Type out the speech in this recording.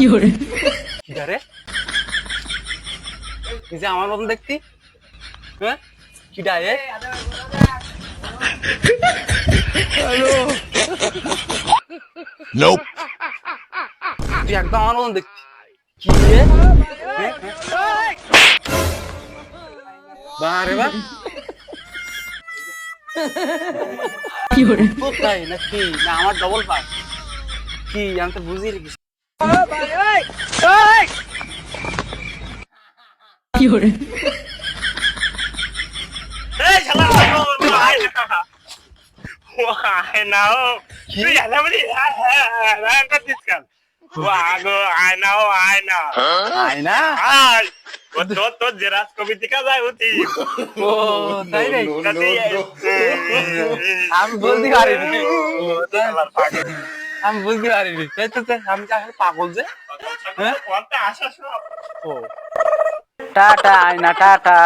কিটা রে? এই যে আমার মতন দেখতি, হ্যাঁ কিটা এ? Nope. তুই একদম আমার মতন দেখতি। কি রে? হ্যাঁ, হ্যাঁ। বাহ রে বাহ। কোথায় নাকি না আমার ডবল পাস? কি আমি তো বুঝি রেখেছি। এই শালা আয় না ও তুই জানা বলি হ্যাঁ করছিস কেন ও আগো আয় না ও আয় না আয় না? আয় ও তোর যে রাজকবিতিকা যায় অতি ও তাই রে? আমি বুঝতে পারিনি। আমি বুঝতে পারিনি। তাই তো আমি কি আসলে পাগল যে? হ্যাঁ? আশা সব ও টাটা আয়না টাটা।